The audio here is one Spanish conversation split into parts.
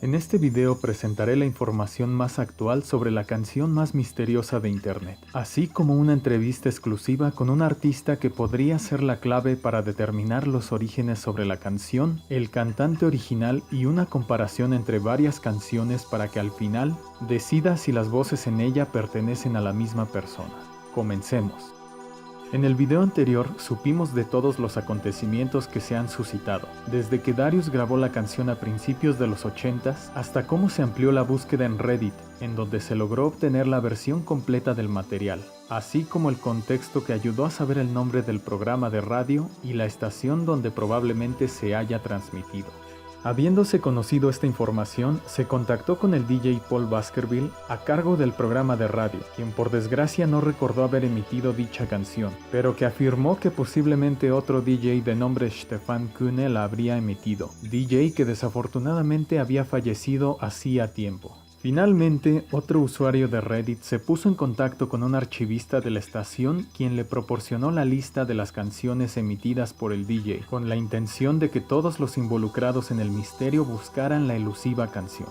En este video presentaré la información más actual sobre la canción más misteriosa de Internet, así como una entrevista exclusiva con un artista que podría ser la clave para determinar los orígenes sobre la canción, el cantante original y una comparación entre varias canciones para que al final decida si las voces en ella pertenecen a la misma persona. Comencemos. En el video anterior supimos de todos los acontecimientos que se han suscitado, desde que Darius grabó la canción a principios de los 80s hasta cómo se amplió la búsqueda en Reddit, en donde se logró obtener la versión completa del material, así como el contexto que ayudó a saber el nombre del programa de radio y la estación donde probablemente se haya transmitido. Habiéndose conocido esta información, se contactó con el DJ Paul Baskerville a cargo del programa de radio, quien por desgracia no recordó haber emitido dicha canción, pero que afirmó que posiblemente otro DJ de nombre Stefan Kühne la habría emitido, DJ que desafortunadamente había fallecido hacía tiempo. Finalmente, otro usuario de Reddit se puso en contacto con un archivista de la estación quien le proporcionó la lista de las canciones emitidas por el DJ, con la intención de que todos los involucrados en el misterio buscaran la elusiva canción.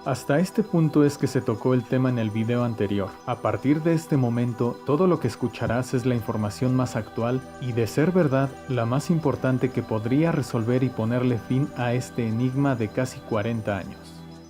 Hasta este punto es que se tocó el tema en el video anterior. A partir de este momento, todo lo que escucharás es la información más actual y, de ser verdad, la más importante que podría resolver y ponerle fin a este enigma de casi 40 años.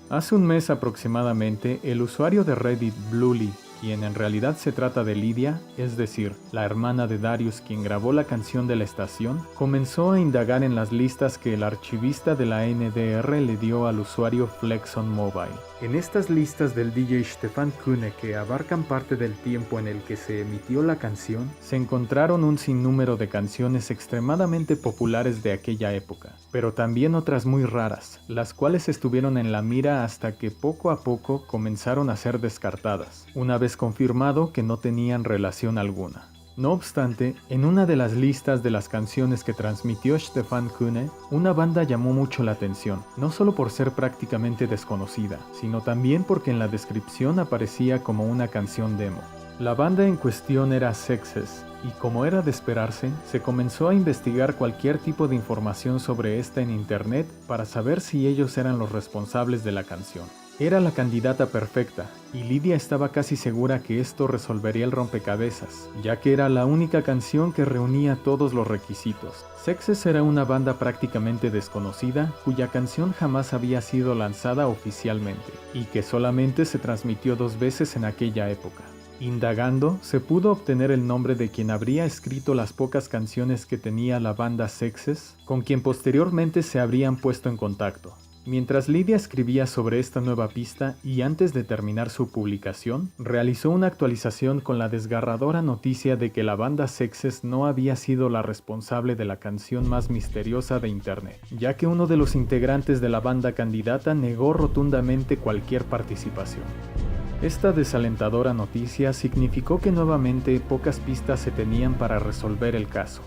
Hace un mes aproximadamente, el usuario de Reddit Bluely, quien en realidad se trata de Lydia, es decir, la hermana de Darius quien grabó la canción de la estación, comenzó a indagar en las listas que el archivista de la NDR le dio al usuario Flexon Mobile. En estas listas del DJ Stefan Kühne, que abarcan parte del tiempo en el que se emitió la canción, se encontraron un sinnúmero de canciones extremadamente populares de aquella época, pero también otras muy raras, las cuales estuvieron en la mira hasta que poco a poco comenzaron a ser descartadas, una vez confirmado que no tenían relación alguna. No obstante, en una de las listas de las canciones que transmitió Stefan Kühne, una banda llamó mucho la atención, no solo por ser prácticamente desconocida, sino también porque en la descripción aparecía como una canción demo. La banda en cuestión era Sexes, y como era de esperarse, se comenzó a investigar cualquier tipo de información sobre esta en internet para saber si ellos eran los responsables de la canción. Era la candidata perfecta, y Lydia estaba casi segura que esto resolvería el rompecabezas, ya que era la única canción que reunía todos los requisitos. Sexes era una banda prácticamente desconocida, cuya canción jamás había sido lanzada oficialmente, y que solamente se transmitió 2 veces en aquella época. Indagando, se pudo obtener el nombre de quien habría escrito las pocas canciones que tenía la banda Sexes, con quien posteriormente se habrían puesto en contacto. Mientras Lydia escribía sobre esta nueva pista y antes de terminar su publicación, realizó una actualización con la desgarradora noticia de que la banda Sexes no había sido la responsable de la canción más misteriosa de internet, ya que uno de los integrantes de la banda candidata negó rotundamente cualquier participación. Esta desalentadora noticia significó que nuevamente pocas pistas se tenían para resolver el caso.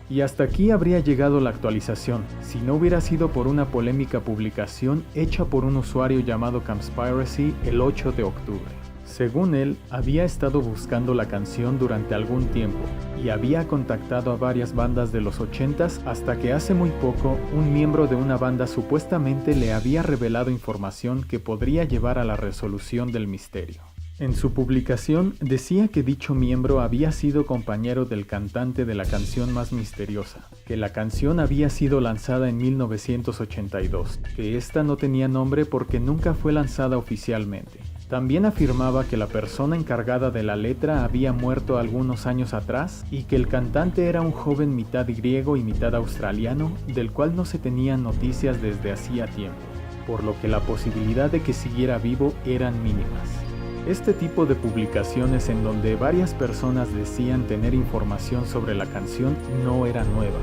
Y hasta aquí habría llegado la actualización, si no hubiera sido por una polémica publicación hecha por un usuario llamado Campspiracy el 8 de octubre. Según él, había estado buscando la canción durante algún tiempo y había contactado a varias bandas de los 80s hasta que hace muy poco un miembro de una banda supuestamente le había revelado información que podría llevar a la resolución del misterio. En su publicación decía que dicho miembro había sido compañero del cantante de la canción más misteriosa, que la canción había sido lanzada en 1982, que esta no tenía nombre porque nunca fue lanzada oficialmente. También afirmaba que la persona encargada de la letra había muerto algunos años atrás y que el cantante era un joven mitad griego y mitad australiano, del cual no se tenían noticias desde hacía tiempo, por lo que la posibilidad de que siguiera vivo eran mínimas. Este tipo de publicaciones en donde varias personas decían tener información sobre la canción no eran nuevas.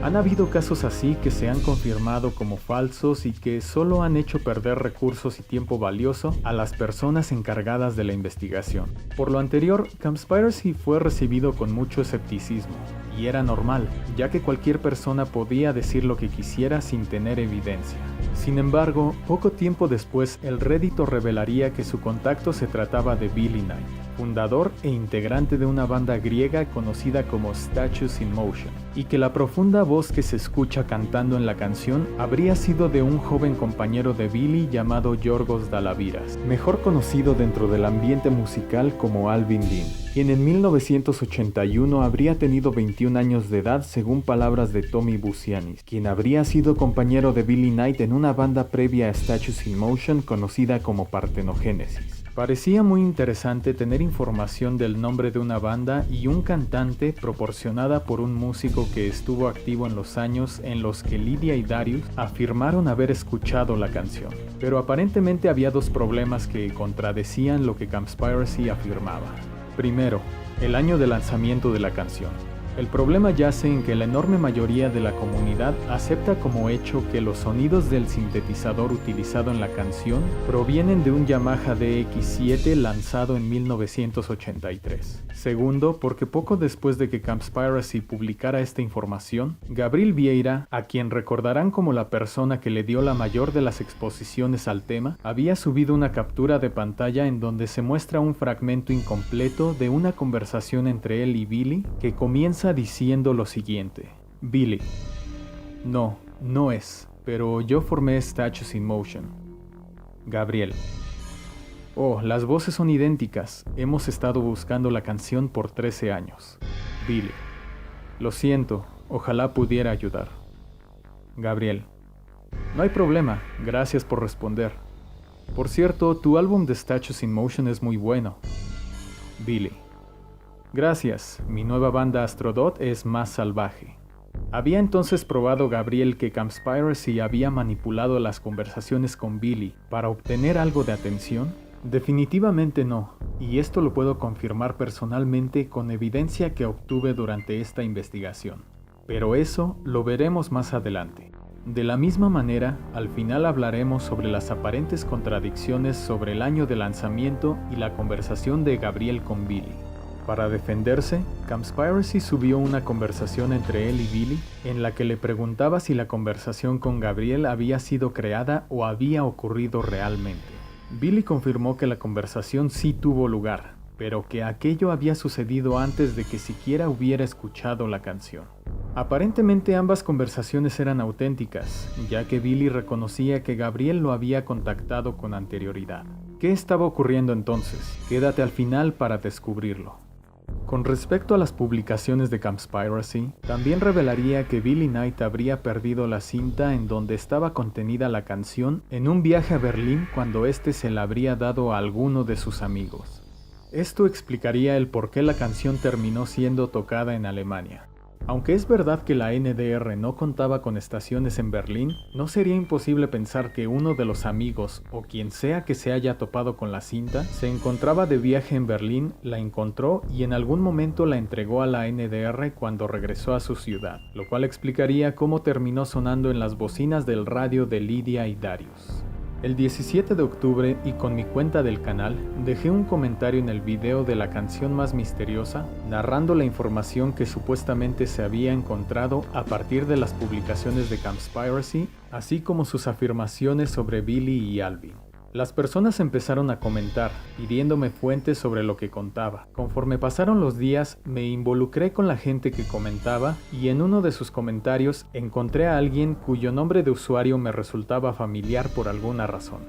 Han habido casos así que se han confirmado como falsos y que solo han hecho perder recursos y tiempo valioso a las personas encargadas de la investigación. Por lo anterior, Campspiracy fue recibido con mucho escepticismo, y era normal, ya que cualquier persona podía decir lo que quisiera sin tener evidencia. Sin embargo, poco tiempo después, el Reddito revelaría que su contacto se trataba de Billy Knight, fundador e integrante de una banda griega conocida como Statues in Motion. y que la profunda voz que se escucha cantando en la canción habría sido de un joven compañero de Billy llamado Yorgos Dalaviras, mejor conocido dentro del ambiente musical como Alvin Dean, quien en 1981 habría tenido 21 años de edad según palabras de Tommy Busianis, quien habría sido compañero de Billy Knight en una banda previa a Statues in Motion conocida como Partenogénesis. Parecía muy interesante tener información del nombre de una banda y un cantante proporcionada por un músico que estuvo activo en los años en los que Lydia y Darius afirmaron haber escuchado la canción. Pero aparentemente había dos problemas que contradecían lo que Campspiracy afirmaba. Primero, el año de lanzamiento de la canción. El problema yace en que la enorme mayoría de la comunidad acepta como hecho que los sonidos del sintetizador utilizado en la canción provienen de un Yamaha DX7 lanzado en 1983. Segundo, porque poco después de que Campspiracy publicara esta información, Gabriel Vieira, a quien recordarán como la persona que le dio la mayor de las exposiciones al tema, había subido una captura de pantalla en donde se muestra un fragmento incompleto de una conversación entre él y Billy que comienza diciendo lo siguiente: Billy: no, no es, pero yo formé Statues in Motion. Gabriel: oh, las voces son idénticas, hemos estado buscando la canción por 13 años. Billy: lo siento, ojalá pudiera ayudar. Gabriel: no hay problema, gracias por responder. Por cierto, tu álbum de Statues in Motion es muy bueno. Billy: gracias, mi nueva banda Astrodot es más salvaje. ¿Había entonces probado Gabriel que Campspiracy había manipulado las conversaciones con Billy para obtener algo de atención? Definitivamente no, y esto lo puedo confirmar personalmente con evidencia que obtuve durante esta investigación. Pero eso lo veremos más adelante. De la misma manera, al final hablaremos sobre las aparentes contradicciones sobre el año de lanzamiento y la conversación de Gabriel con Billy. Para defenderse, Campspiracy subió una conversación entre él y Billy en la que le preguntaba si la conversación con Gabriel había sido creada o había ocurrido realmente. Billy confirmó que la conversación sí tuvo lugar, pero que aquello había sucedido antes de que siquiera hubiera escuchado la canción. Aparentemente ambas conversaciones eran auténticas, ya que Billy reconocía que Gabriel lo había contactado con anterioridad. ¿Qué estaba ocurriendo entonces? Quédate al final para descubrirlo. Con respecto a las publicaciones de Campspiracy, también revelaría que Billy Knight habría perdido la cinta en donde estaba contenida la canción en un viaje a Berlín cuando éste se la habría dado a alguno de sus amigos. Esto explicaría el por qué la canción terminó siendo tocada en Alemania. Aunque es verdad que la NDR no contaba con estaciones en Berlín, no sería imposible pensar que uno de los amigos, o quien sea que se haya topado con la cinta, se encontraba de viaje en Berlín, la encontró y en algún momento la entregó a la NDR cuando regresó a su ciudad, lo cual explicaría cómo terminó sonando en las bocinas del radio de Lydia y Darius. El 17 de octubre, y con mi cuenta del canal, dejé un comentario en el video de la canción más misteriosa, narrando la información que supuestamente se había encontrado a partir de las publicaciones de Campspiracy, así como sus afirmaciones sobre Billy y Alvin. Las personas empezaron a comentar, pidiéndome fuentes sobre lo que contaba. Conforme pasaron los días, me involucré con la gente que comentaba y en uno de sus comentarios encontré a alguien cuyo nombre de usuario me resultaba familiar por alguna razón.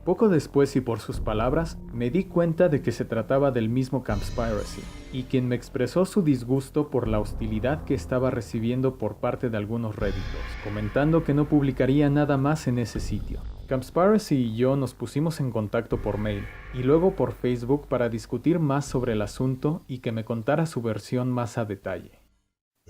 Poco después y por sus palabras, me di cuenta de que se trataba del mismo Campspiracy, y quien me expresó su disgusto por la hostilidad que estaba recibiendo por parte de algunos redditos, comentando que no publicaría nada más en ese sitio. Campspiracy y yo nos pusimos en contacto por mail, y luego por Facebook para discutir más sobre el asunto y que me contara su versión más a detalle.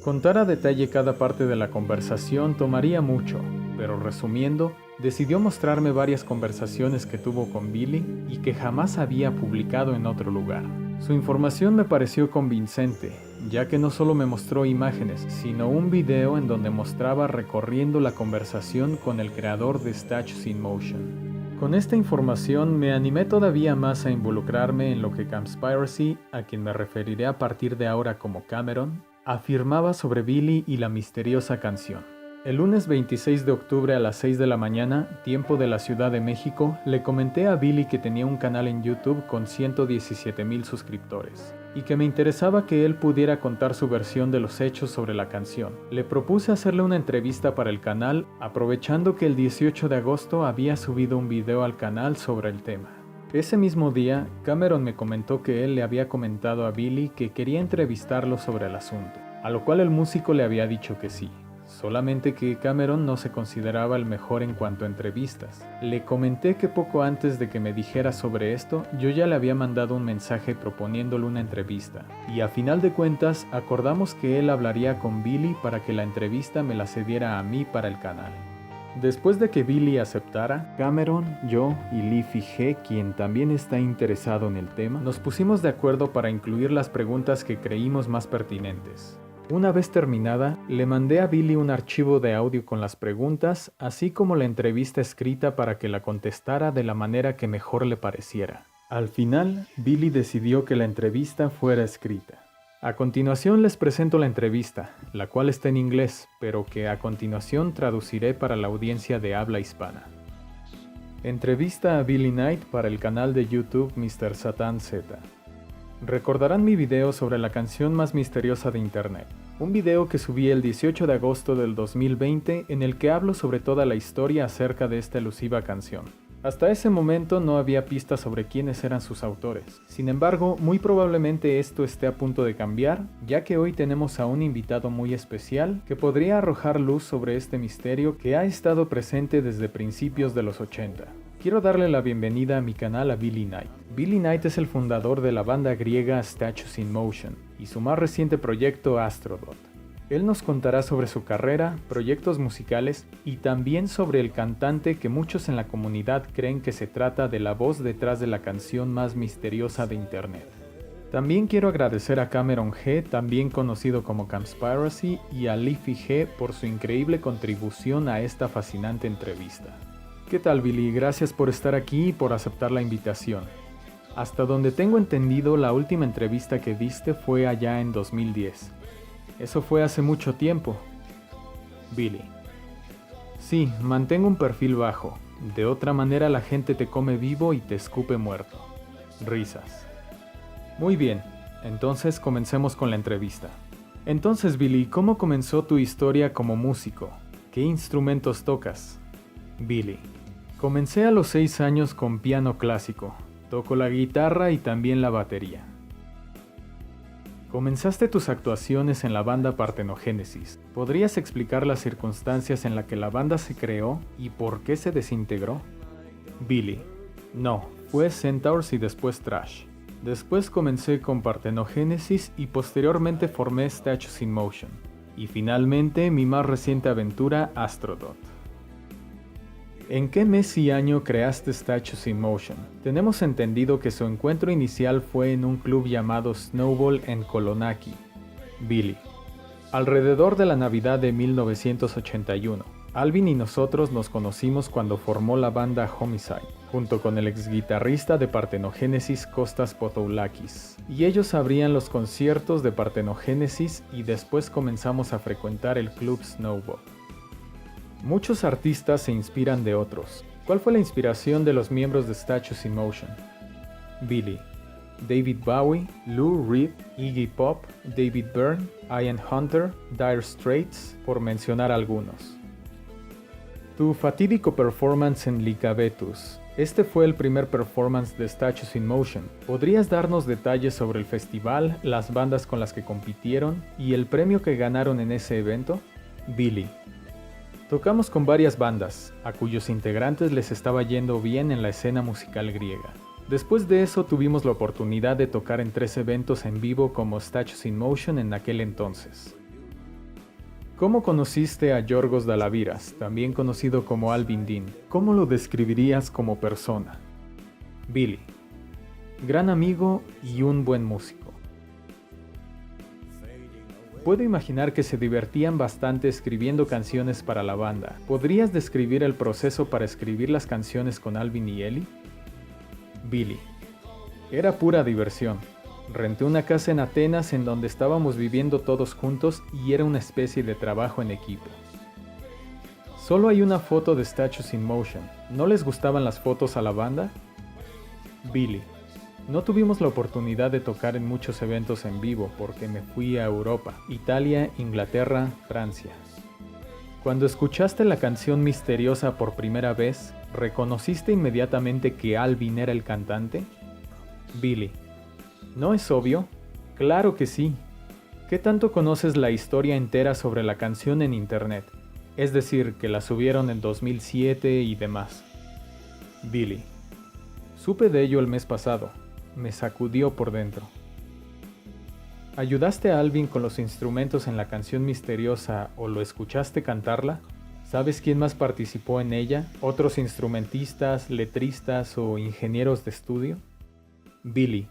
Contar a detalle cada parte de la conversación tomaría mucho, pero resumiendo, decidió mostrarme varias conversaciones que tuvo con Billy y que jamás había publicado en otro lugar. Su información me pareció convincente, ya que no solo me mostró imágenes, sino un video en donde mostraba recorriendo la conversación con el creador de Statues in Motion. Con esta información me animé todavía más a involucrarme en lo que Campspiracy, a quien me referiré a partir de ahora como Cameron, afirmaba sobre Billy y la misteriosa canción. El lunes 26 de octubre a las 6 de la mañana, tiempo de la Ciudad de México, le comenté a Billy que tenía un canal en YouTube con 117,000 suscriptores y que me interesaba que él pudiera contar su versión de los hechos sobre la canción. Le propuse hacerle una entrevista para el canal, aprovechando que el 18 de agosto había subido un video al canal sobre el tema. Ese mismo día, Cameron me comentó que él le había comentado a Billy que quería entrevistarlo sobre el asunto, a lo cual el músico le había dicho que sí. Solamente que Cameron no se consideraba el mejor en cuanto a entrevistas. Le comenté que poco antes de que me dijera sobre esto, yo ya le había mandado un mensaje proponiéndole una entrevista, y a final de cuentas acordamos que él hablaría con Billy para que la entrevista me la cediera a mí para el canal. Después de que Billy aceptara, Cameron, yo y Leafy G, quien también está interesado en el tema, nos pusimos de acuerdo para incluir las preguntas que creímos más pertinentes. Una vez terminada, le mandé a Billy un archivo de audio con las preguntas, así como la entrevista escrita para que la contestara de la manera que mejor le pareciera. Al final, Billy decidió que la entrevista fuera escrita. A continuación les presento la entrevista, la cual está en inglés, pero que a continuación traduciré para la audiencia de habla hispana. Entrevista a Billy Knight para el canal de YouTube Mr. Satan Z. Recordarán mi video sobre la canción más misteriosa de internet, un video que subí el 18 de agosto del 2020 en el que hablo sobre toda la historia acerca de esta elusiva canción. Hasta ese momento no había pistas sobre quiénes eran sus autores. Sin embargo, muy probablemente esto esté a punto de cambiar, ya que hoy tenemos a un invitado muy especial que podría arrojar luz sobre este misterio que ha estado presente desde principios de los 80. Quiero darle la bienvenida a mi canal a Billy Knight. Billy Knight es el fundador de la banda griega Statues in Motion y su más reciente proyecto Astrodot. Él nos contará sobre su carrera, proyectos musicales y también sobre el cantante que muchos en la comunidad creen que se trata de la voz detrás de la canción más misteriosa de internet. También quiero agradecer a Cameron G, también conocido como Campspiracy, y a Leafy G por su increíble contribución a esta fascinante entrevista. ¿Qué tal, Billy? Gracias por estar aquí y por aceptar la invitación. Hasta donde tengo entendido, la última entrevista que diste fue allá en 2010. Eso fue hace mucho tiempo. Billy: sí, mantengo un perfil bajo. De otra manera la gente te come vivo y te escupe muerto. Risas. Muy bien, entonces comencemos con la entrevista. Entonces, Billy, ¿cómo comenzó tu historia como músico? ¿Qué instrumentos tocas? Billy: comencé a los 6 años con piano clásico. Toco la guitarra y también la batería. Comenzaste tus actuaciones en la banda Partenogénesis. ¿Podrías explicar las circunstancias en las que la banda se creó y por qué se desintegró? Billy: no, fue Centaurs y después Trash. Después comencé con Partenogénesis y posteriormente formé Statues in Motion. Y finalmente mi más reciente aventura, Astrodot. ¿En qué mes y año creaste Statues in Motion? Tenemos entendido que su encuentro inicial fue en un club llamado Snowball en Kolonaki. Billy: alrededor de la Navidad de 1981. Alvin y nosotros nos conocimos cuando formó la banda Homicide, junto con el ex guitarrista de Partenogénesis Kostas Potoulakis. Y ellos abrían los conciertos de Partenogénesis y después comenzamos a frecuentar el club Snowball. Muchos artistas se inspiran de otros. ¿Cuál fue la inspiración de los miembros de Statues in Motion? Billy: David Bowie, Lou Reed, Iggy Pop, David Byrne, Ian Hunter, Dire Straits, por mencionar algunos. Tu fatídico performance en Lycabettus. Este fue el primer performance de Statues in Motion. ¿Podrías darnos detalles sobre el festival, las bandas con las que compitieron y el premio que ganaron en ese evento? Billy: tocamos con varias bandas, a cuyos integrantes les estaba yendo bien en la escena musical griega. Después de eso tuvimos la oportunidad de tocar en 3 eventos en vivo como Statues in Motion en aquel entonces. ¿Cómo conociste a Yorgos Dalaviras, también conocido como Alvin Dean? ¿Cómo lo describirías como persona? Billy: gran amigo y un buen músico. Puedo imaginar que se divertían bastante escribiendo canciones para la banda. ¿Podrías describir el proceso para escribir las canciones con Alvin y Eli? Billy: era pura diversión. Renté una casa en Atenas en donde estábamos viviendo todos juntos y era una especie de trabajo en equipo. Solo hay una foto de Statues in Motion. ¿No les gustaban las fotos a la banda? Billy: no tuvimos la oportunidad de tocar en muchos eventos en vivo porque me fui a Europa, Italia, Inglaterra, Francia. Cuando escuchaste la canción misteriosa por primera vez, ¿reconociste inmediatamente que Alvin era el cantante? Billy: ¿no es obvio? Claro que sí. ¿Qué tanto conoces la historia entera sobre la canción en internet? Es decir, que la subieron en 2007 y demás. Billy: supe de ello el mes pasado. Me sacudió por dentro. ¿Ayudaste a Alvin con los instrumentos en la canción misteriosa o lo escuchaste cantarla? ¿Sabes quién más participó en ella? ¿Otros instrumentistas, letristas o ingenieros de estudio? Billy: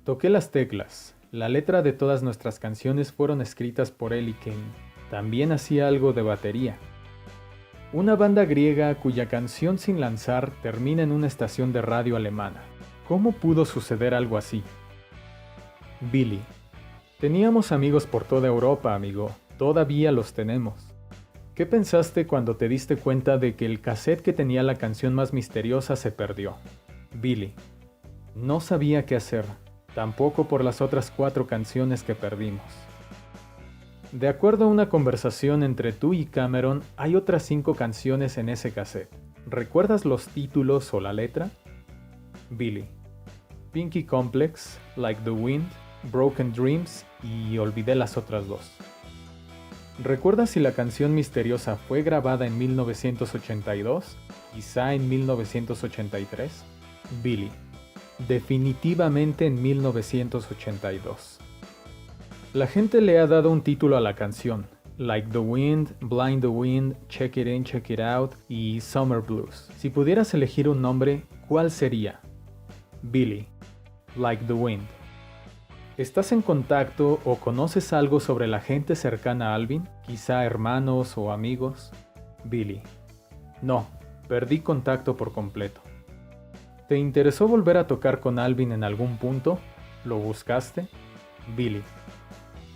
toqué las teclas. La letra de todas nuestras canciones fueron escritas por él y Kane. También hacía algo de batería. Una banda griega cuya canción sin lanzar termina en una estación de radio alemana. ¿Cómo pudo suceder algo así? Billy: teníamos amigos por toda Europa, amigo. Todavía los tenemos. ¿Qué pensaste cuando te diste cuenta de que el cassette que tenía la canción más misteriosa se perdió? Billy: no sabía qué hacer. Tampoco por las otras 4 canciones que perdimos. De acuerdo a una conversación entre tú y Cameron, hay otras 5 canciones en ese cassette. ¿Recuerdas los títulos o la letra? Billy: Pinky Complex, Like the Wind, Broken Dreams y olvidé las otras 2. ¿Recuerdas si la canción misteriosa fue grabada en 1982? ¿Quizá en 1983? Billy: definitivamente en 1982. La gente le ha dado un título a la canción: Like the Wind, Blind the Wind, Check It In, Check It Out y Summer Blues. Si pudieras elegir un nombre, ¿cuál sería? Billy: Like the Wind. ¿Estás en contacto o conoces algo sobre la gente cercana a Alvin? ¿Quizá hermanos o amigos? Billy: no, perdí contacto por completo. ¿Te interesó volver a tocar con Alvin en algún punto? ¿Lo buscaste? Billy: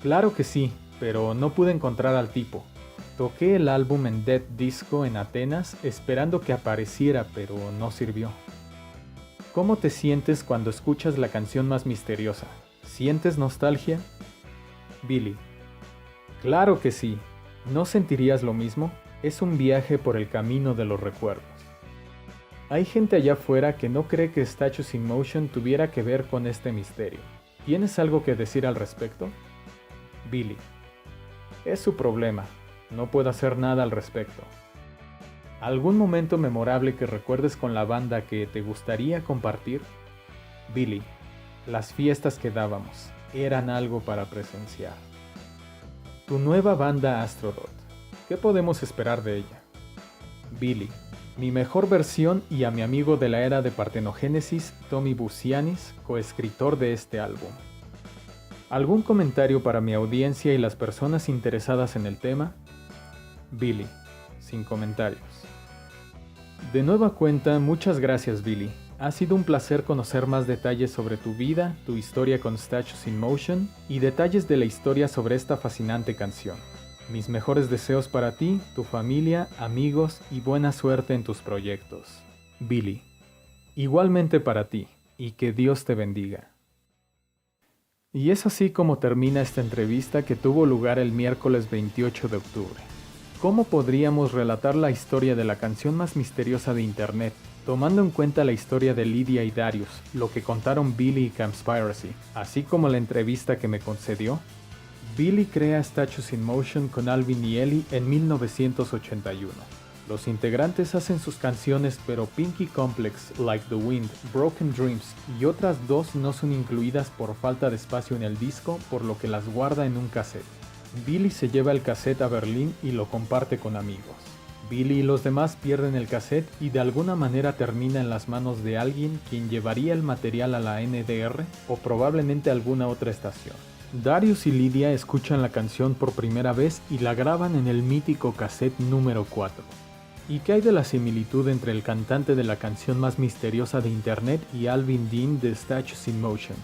claro que sí, pero no pude encontrar al tipo. Toqué el álbum en Dead Disco en Atenas esperando que apareciera, pero no sirvió. ¿Cómo te sientes cuando escuchas la canción más misteriosa? ¿Sientes nostalgia? Billy: claro que sí. ¿No sentirías lo mismo? Es un viaje por el camino de los recuerdos. Hay gente allá afuera que no cree que Statues in Motion tuviera que ver con este misterio. ¿Tienes algo que decir al respecto? Billy: es su problema. No puedo hacer nada al respecto. ¿Algún momento memorable que recuerdes con la banda que te gustaría compartir? Billy: las fiestas que dábamos eran algo para presenciar. Tu nueva banda Astrodot, ¿qué podemos esperar de ella? Billy: mi mejor versión y a mi amigo de la era de Partenogénesis, Tommy Busianis, coescritor de este álbum. ¿Algún comentario para mi audiencia y las personas interesadas en el tema? Billy: sin comentarios. De nueva cuenta, muchas gracias, Billy. Ha sido un placer conocer más detalles sobre tu vida, tu historia con Statues in Motion y detalles de la historia sobre esta fascinante canción. Mis mejores deseos para ti, tu familia, amigos y buena suerte en tus proyectos. Billy: igualmente para ti, y que Dios te bendiga. Y es así como termina esta entrevista que tuvo lugar el miércoles 28 de octubre. ¿Cómo podríamos relatar la historia de la canción más misteriosa de internet, tomando en cuenta la historia de Lydia y Darius, lo que contaron Billy y Campspiracy, así como la entrevista que me concedió? Billy crea Statues in Motion con Alvin y Ellie en 1981. Los integrantes hacen sus canciones, pero Pinky Complex, Like the Wind, Broken Dreams y otras 2 no son incluidas por falta de espacio en el disco, por lo que las guarda en un cassette. Billy se lleva el cassette a Berlín y lo comparte con amigos. Billy y los demás pierden el cassette y de alguna manera termina en las manos de alguien quien llevaría el material a la NDR o probablemente a alguna otra estación. Darius y Lydia escuchan la canción por primera vez y la graban en el mítico cassette número 4. ¿Y qué hay de la similitud entre el cantante de la canción más misteriosa de internet y Alvin Dean de Statues in Motion?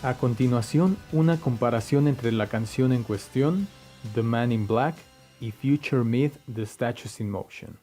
A continuación, una comparación entre la canción en cuestión, The Man in Black, y Future Myth de Statues in Motion.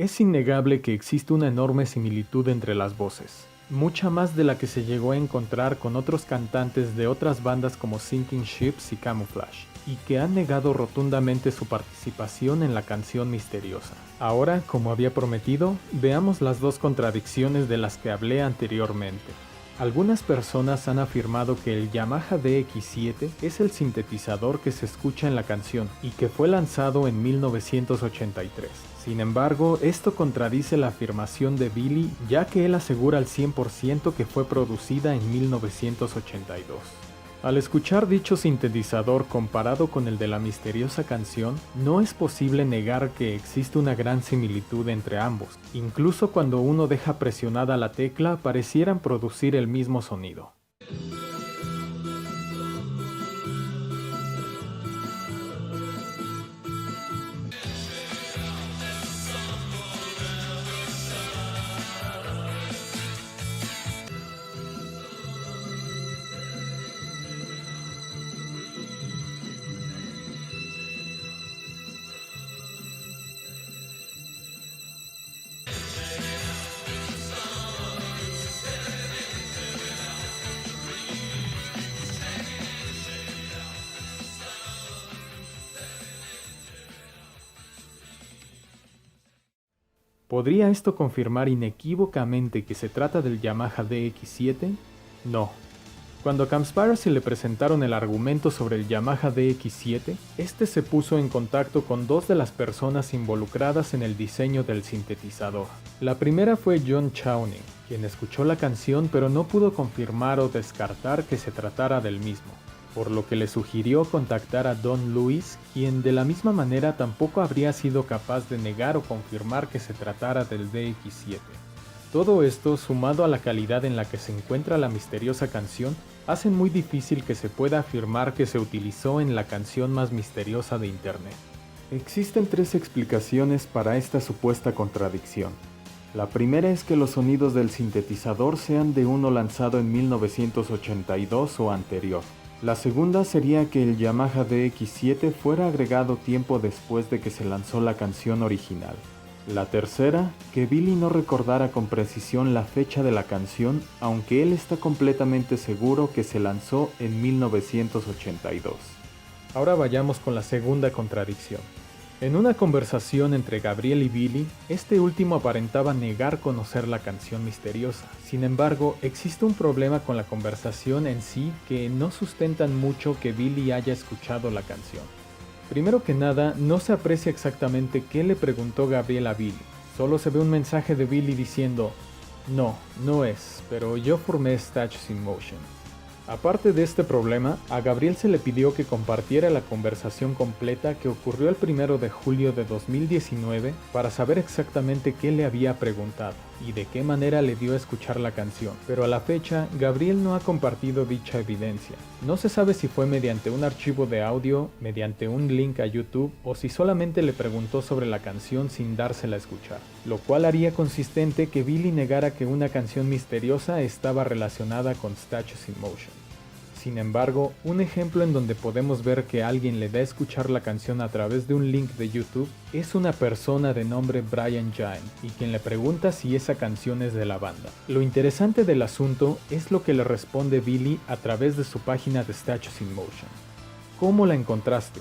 Es innegable que existe una enorme similitud entre las voces, mucha más de la que se llegó a encontrar con otros cantantes de otras bandas como Sinking Ships y Camouflage, y que han negado rotundamente su participación en la canción misteriosa. Ahora, como había prometido, veamos las dos contradicciones de las que hablé anteriormente. Algunas personas han afirmado que el Yamaha DX7 es el sintetizador que se escucha en la canción y que fue lanzado en 1983. Sin embargo, esto contradice la afirmación de Billy, ya que él asegura al 100% que fue producida en 1982. Al escuchar dicho sintetizador comparado con el de la misteriosa canción, no es posible negar que existe una gran similitud entre ambos. Incluso cuando uno deja presionada la tecla, parecieran producir el mismo sonido. ¿Podría esto confirmar inequívocamente que se trata del Yamaha DX7? No. Cuando a Campspiracy le presentaron el argumento sobre el Yamaha DX7, este se puso en contacto con dos de las personas involucradas en el diseño del sintetizador. La primera fue John Chowning, quien escuchó la canción pero no pudo confirmar o descartar que se tratara del mismo, por lo que le sugirió contactar a Don Lewis, quien de la misma manera tampoco habría sido capaz de negar o confirmar que se tratara del DX7. Todo esto, sumado a la calidad en la que se encuentra la misteriosa canción, hacen muy difícil que se pueda afirmar que se utilizó en la canción más misteriosa de Internet. Existen tres explicaciones para esta supuesta contradicción. La primera es que los sonidos del sintetizador sean de uno lanzado en 1982 o anterior. La segunda sería que el Yamaha DX7 fuera agregado tiempo después de que se lanzó la canción original. La tercera, que Billy no recordara con precisión la fecha de la canción, aunque él está completamente seguro que se lanzó en 1982. Ahora vayamos con la segunda contradicción. En una conversación entre Gabriel y Billy, este último aparentaba negar conocer la canción misteriosa. Sin embargo, existe un problema con la conversación en sí que no sustentan mucho que Billy haya escuchado la canción. Primero que nada, no se aprecia exactamente qué le preguntó Gabriel a Billy. Solo se ve un mensaje de Billy diciendo: "No, no es, pero yo formé Statues in Motion". Aparte de este problema, a Gabriel se le pidió que compartiera la conversación completa que ocurrió el 1 de julio de 2019 para saber exactamente qué le había preguntado y de qué manera le dio a escuchar la canción, pero a la fecha, Gabriel no ha compartido dicha evidencia. No se sabe si fue mediante un archivo de audio, mediante un link a YouTube o si solamente le preguntó sobre la canción sin dársela a escuchar, lo cual haría consistente que Billy negara que una canción misteriosa estaba relacionada con Statues in Motion. Sin embargo, un ejemplo en donde podemos ver que alguien le da a escuchar la canción a través de un link de YouTube es una persona de nombre Brian Giant y quien le pregunta si esa canción es de la banda. Lo interesante del asunto es lo que le responde Billy a través de su página de Statues in Motion. ¿Cómo la encontraste?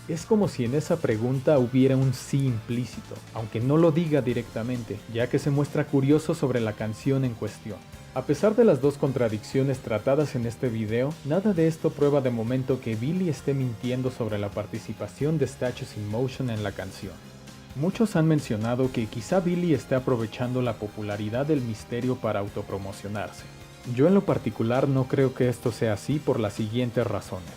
Es como si en esa pregunta hubiera un sí implícito, aunque no lo diga directamente, ya que se muestra curioso sobre la canción en cuestión. A pesar de las dos contradicciones tratadas en este video, nada de esto prueba de momento que Billy esté mintiendo sobre la participación de Statues in Motion en la canción. Muchos han mencionado que quizá Billy esté aprovechando la popularidad del misterio para autopromocionarse. Yo en lo particular no creo que esto sea así por las siguientes razones.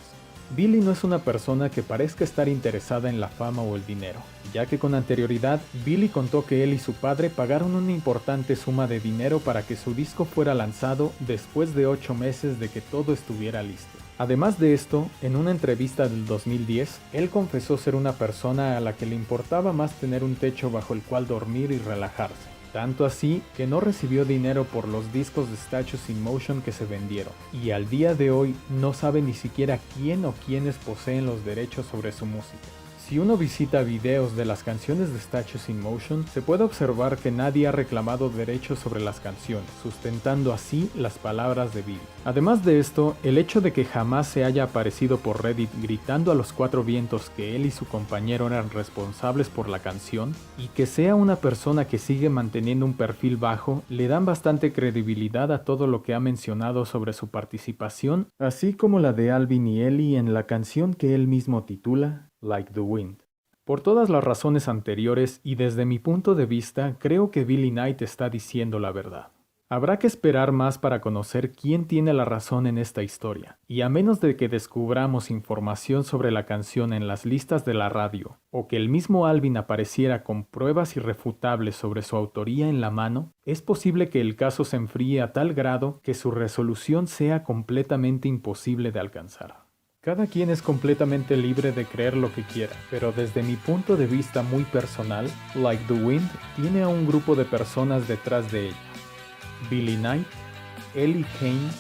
Billy no es una persona que parezca estar interesada en la fama o el dinero, ya que con anterioridad Billy contó que él y su padre pagaron una importante suma de dinero para que su disco fuera lanzado después de 8 meses de que todo estuviera listo. Además de esto, en una entrevista del 2010, él confesó ser una persona a la que le importaba más tener un techo bajo el cual dormir y relajarse. Tanto así que no recibió dinero por los discos de Statues in Motion que se vendieron, y al día de hoy no sabe ni siquiera quién o quiénes poseen los derechos sobre su música. Si uno visita videos de las canciones de Statues in Motion, se puede observar que nadie ha reclamado derechos sobre las canciones, sustentando así las palabras de Billy. Además de esto, el hecho de que jamás se haya aparecido por Reddit gritando a los 4 vientos que él y su compañero eran responsables por la canción, y que sea una persona que sigue manteniendo un perfil bajo, le dan bastante credibilidad a todo lo que ha mencionado sobre su participación, así como la de Alvin y Ellie en la canción que él mismo titula Like the Wind. Por todas las razones anteriores y desde mi punto de vista, creo que Billy Knight está diciendo la verdad. Habrá que esperar más para conocer quién tiene la razón en esta historia, y a menos de que descubramos información sobre la canción en las listas de la radio, o que el mismo Alvin apareciera con pruebas irrefutables sobre su autoría en la mano, es posible que el caso se enfríe a tal grado que su resolución sea completamente imposible de alcanzar. Cada quien es completamente libre de creer lo que quiera, pero desde mi punto de vista muy personal, Like the Wind tiene a un grupo de personas detrás de ella. Billy Knight, Ellie Kane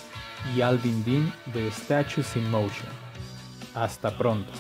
y Alvin Dean de Statues in Motion. Hasta pronto.